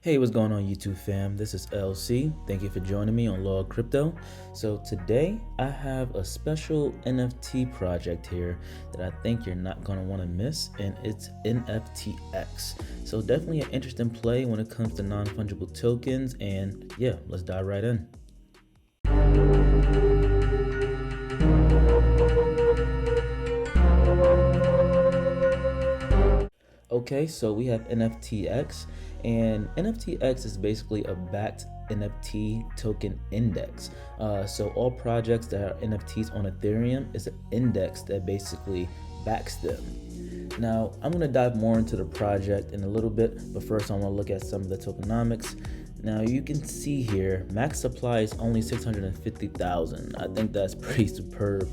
Hey, what's going on YouTube fam? This is LC. Thank you for joining me on Log Crypto. So today I have a special NFT project here that I think you're not going to want to miss, and it's NFTX. So definitely an interesting play when it comes to non-fungible tokens, and yeah, let's dive right in. Okay, so we have NFTX, and NFTX is basically a backed NFT token index. So all projects that are NFTs on Ethereum is an index that basically backs them. Now, I'm going to dive more into the project in a little bit, but first I want to look at some of the tokenomics. Now you can see here, max supply is only 650,000. I think that's pretty superb.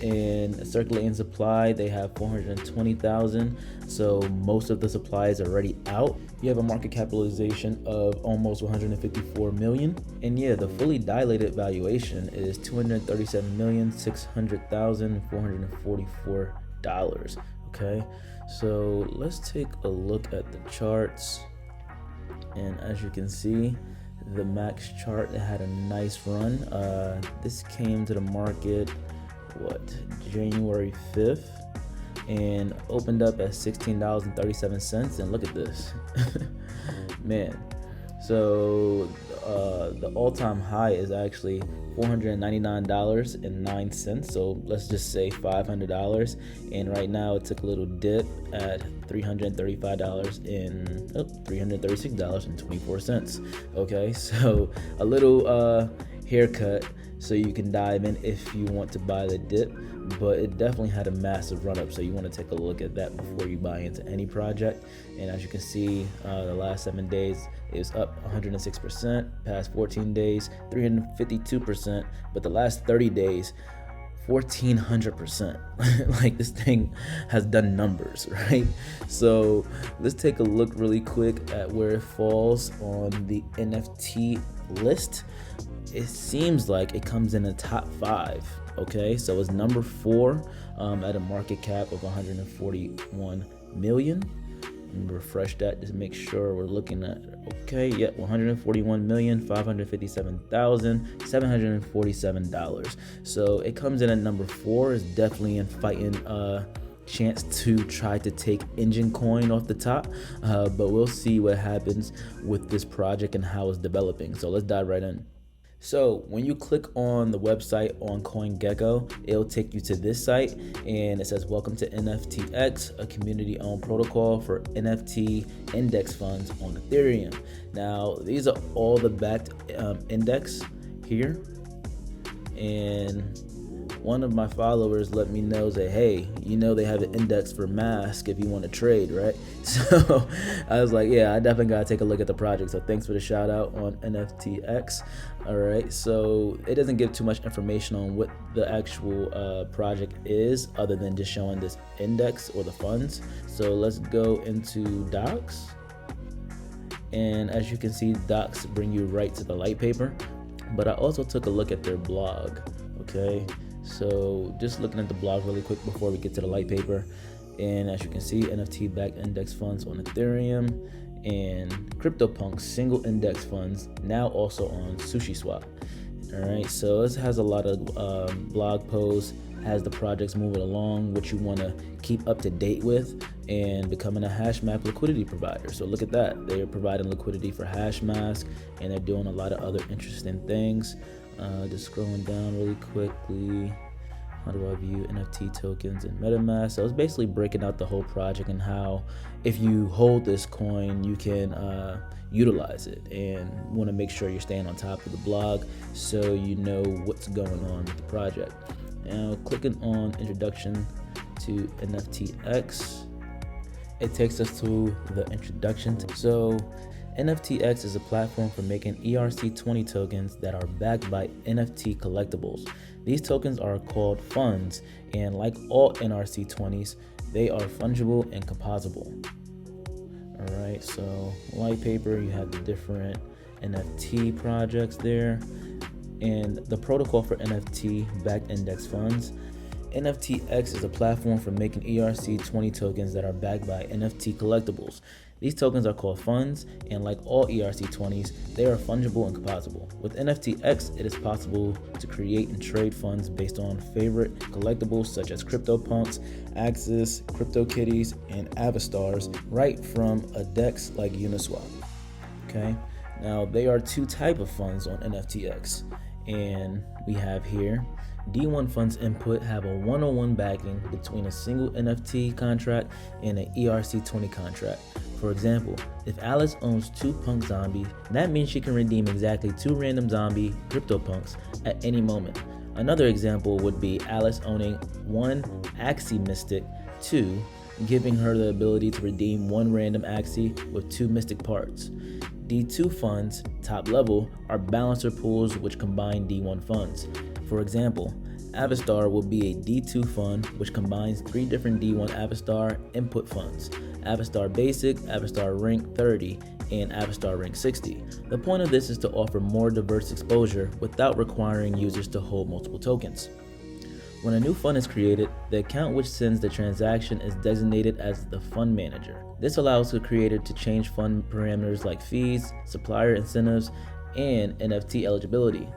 In circulating supply, they have 420,000. So most of the supply is already out. You have a market capitalization of almost 154 million. And yeah, the fully dilated valuation is $237,600,444. Okay, so let's take a look at the charts. And as you can see, the max chart had a nice run. This came to the market, January 5th, and opened up at $16.37. And look at this, man. So the all-time high is actually $499.09. So let's just say $500. And right now it took a little dip at $336.24. Okay, so a little haircut, so you can dive in if you want to buy the dip, but it definitely had a massive run up, so you want to take a look at that before you buy into any project. And as you can see, the last 7 days is up 106%, past 14 days 352%, but the last 30 days 1400%. Like, this thing has done numbers, right? So let's take a look really quick at where it falls on the NFT list. It seems like it comes in the top 5. Okay, so it's number 4 at a market cap of 141 million. And refresh that just make sure we're looking at, okay, yeah, $141,557,747. So it comes in at number 4. It's definitely in fighting chance to try to take Engine Coin off the top, but we'll see what happens with this project and how it's developing. So let's dive right in. So when you click on the website on CoinGecko, it'll take you to this site, and it says, welcome to NFTX, a community-owned protocol for NFT index funds on Ethereum. Now, these are all the backed index here. And one of my followers let me know that, hey, you know they have an index for mask if you want to trade, right? So I was like, yeah, I definitely gotta take a look at the project. So thanks for the shout out on NFTX. All right, so it doesn't give too much information on what the actual project is, other than just showing this index or the funds. So let's go into docs. And as you can see, docs bring you right to the light paper. But I also took a look at their blog, okay? So just looking at the blog really quick before we get to the light paper. And as you can see, NFT backed index funds on Ethereum, and CryptoPunk's single index funds now also on SushiSwap. All right, so this has a lot of blog posts, has the projects moving along, what you want to keep up to date with, and becoming a Hashmask liquidity provider. So look at that, they're providing liquidity for Hashmask, and they're doing a lot of other interesting things. Just scrolling down really quickly. How do I view NFT tokens in MetaMask? So it's basically breaking out the whole project and how, if you hold this coin, you can utilize it, and want to make sure you're staying on top of the blog so you know what's going on with the project. Now, clicking on Introduction to NFTX, it takes us to the introduction. So NFTX is a platform for making ERC20 tokens that are backed by NFT collectibles. These tokens are called funds, and like all NRC20s, they are fungible and composable. All right, so white paper, you have the different NFT projects there, and the protocol for NFT backed index funds. NFTX is a platform for making ERC20 tokens that are backed by NFT collectibles. These tokens are called funds, and like all ERC20s, they are fungible and composable. With NFTX, it is possible to create and trade funds based on favorite collectibles such as CryptoPunks, Axis, CryptoKitties, and Avastars right from a DEX like Uniswap. Okay, now there are two types of funds on NFTX, and we have here D1 funds input have a one-on-one backing between a single NFT contract and an ERC20 contract. For example, if Alice owns 2 punk zombies, that means she can redeem exactly 2 random zombie CryptoPunks at any moment. Another example would be Alice owning 1 Axie Mystic 2, giving her the ability to redeem 1 random Axie with 2 Mystic parts. D2 funds, top level, are balancer pools which combine D1 funds. For example, Avastar will be a D2 fund which combines 3 different D1 Avastar input funds: Avastar Basic, Avastar Rank 30, and Avastar Rank 60. The point of this is to offer more diverse exposure without requiring users to hold multiple tokens. When a new fund is created, the account which sends the transaction is designated as the fund manager. This allows the creator to change fund parameters like fees, supplier incentives, and NFT eligibility.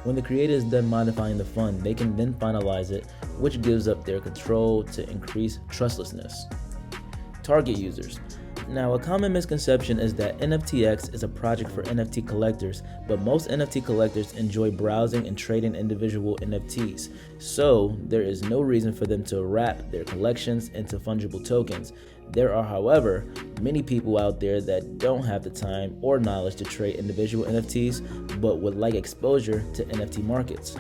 When the creator is done modifying the fund, they can then finalize it, which gives up their control to increase trustlessness. Target users. Now, a common misconception is that NFTX is a project for NFT collectors, but most NFT collectors enjoy browsing and trading individual NFTs, so there is no reason for them to wrap their collections into fungible tokens. There are, however, many people out there that don't have the time or knowledge to trade individual NFTs, but would like exposure to NFT markets.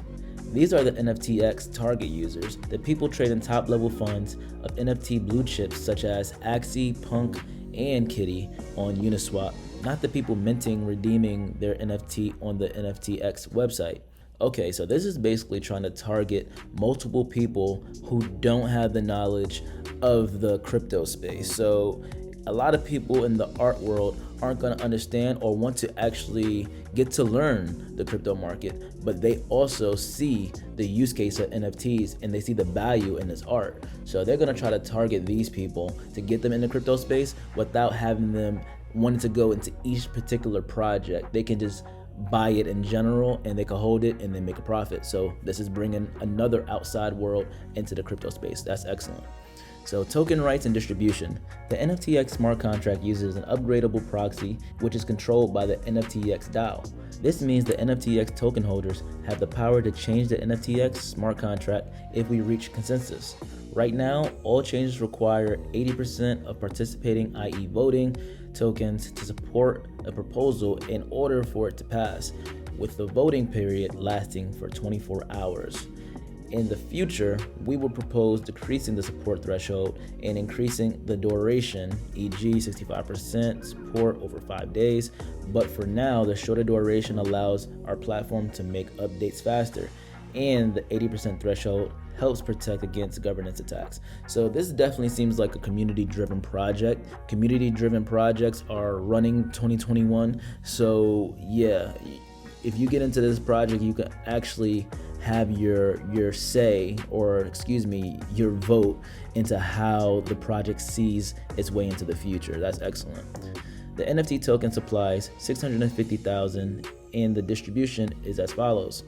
These are the NFTX target users, the people trading top-level funds of NFT blue chips such as Axie, Punk, and Kitty on Uniswap, not the people minting, redeeming their NFT on the NFTX website. Okay, so this is basically trying to target multiple people who don't have the knowledge of the crypto space. So a lot of people in the art world aren't going to understand or want to actually get to learn the crypto market, but they also see the use case of NFTs and they see the value in this art. So they're going to try to target these people to get them in the crypto space without having them wanting to go into each particular project. They can just buy it in general and they can hold it and then make a profit. So this is bringing another outside world into the crypto space. That's excellent. So token rights and distribution. The NFTX smart contract uses an upgradable proxy which is controlled by the NFTX DAO. This means the NFTX token holders have the power to change the NFTX smart contract if we reach consensus. Right now, all changes require 80% of participating, i.e. voting, tokens to support a proposal in order for it to pass, with the voting period lasting for 24 hours. In the future, we will propose decreasing the support threshold and increasing the duration, e.g. 65% support over 5 days, but for now, the shorter duration allows our platform to make updates faster, and the 80% threshold helps protect against governance attacks. So this definitely seems like a community-driven project. Community-driven projects are running 2021, so yeah, if you get into this project, you can actually have your say, or excuse me, your vote into how the project sees its way into the future. That's excellent. The NFT token supplies 650,000 and the distribution is as follows: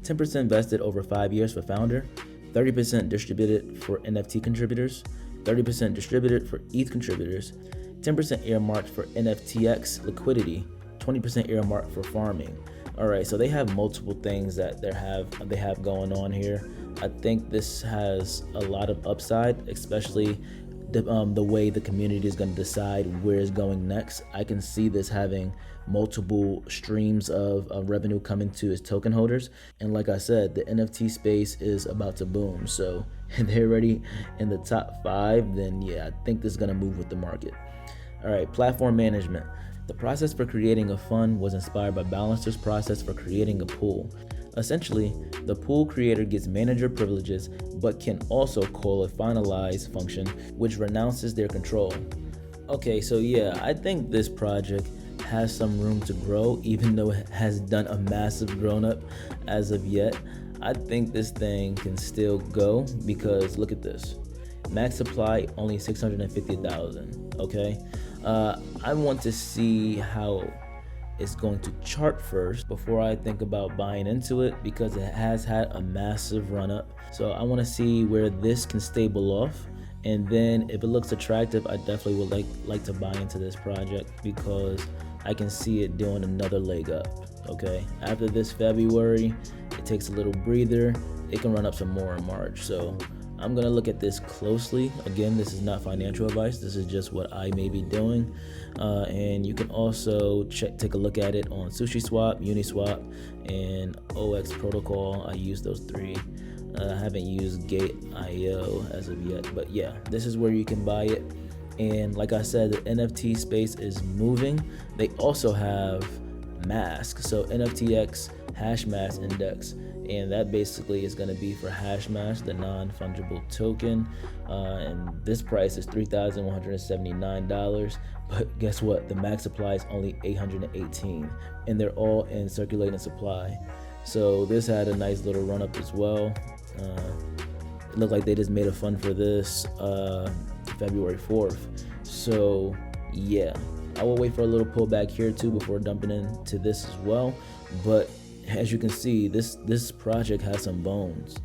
10% vested over 5 years for founder, 30% distributed for NFT contributors, 30% distributed for ETH contributors, 10% earmarked for NFTX liquidity, 20% earmarked for farming. All right, so they have multiple things that they have going on here. I think this has a lot of upside, especially the way the community is going to decide where it's going next. I can see this having multiple streams of revenue coming to its token holders. And like I said, the NFT space is about to boom. So if they're already in the top 5, then yeah, I think this is going to move with the market. All right, platform management. The process for creating a fund was inspired by Balancer's process for creating a pool. Essentially, the pool creator gets manager privileges, but can also call a finalize function, which renounces their control. Okay, so yeah, I think this project has some room to grow, even though it has done a massive grown up as of yet. I think this thing can still go because look at this. Max supply only 650,000, okay? I want to see how it's going to chart first before I think about buying into it, because it has had a massive run up. So I want to see where this can stable off, and then if it looks attractive, I definitely would like to buy into this project, because I can see it doing another leg up. Okay, after this February, it takes a little breather. It can run up some more in March. So I'm gonna look at this closely. Again, this is not financial advice. This is just what I may be doing, and you can also take a look at it on SushiSwap, Uniswap, and OX Protocol. I use those three. I haven't used Gate.io as of yet, but yeah, this is where you can buy it. And like I said, the NFT space is moving. They also have mask, so NFTX hash mask index, and that basically is going to be for hash mask, the non-fungible token, and this price is $3,179, but guess what, the max supply is only 818, and they're all in circulating supply. So this had a nice little run up as well. It looked like they just made a fund for this February 4th. So yeah, I will wait for a little pullback here too before dumping into this as well. But as you can see, this project has some bones.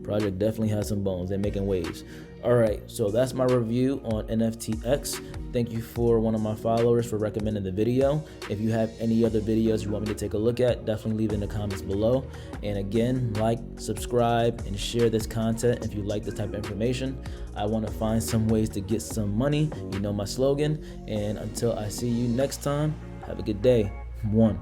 Project definitely has some bones. They're making waves. All right, so that's my review on NFTX. Thank you for one of my followers for recommending the video. If you have any other videos you want me to take a look at, definitely leave it in the comments below. And again, like, subscribe, and share this content if you like this type of information. I want to find some ways to get some money. You know my slogan. And until I see you next time, have a good day. One.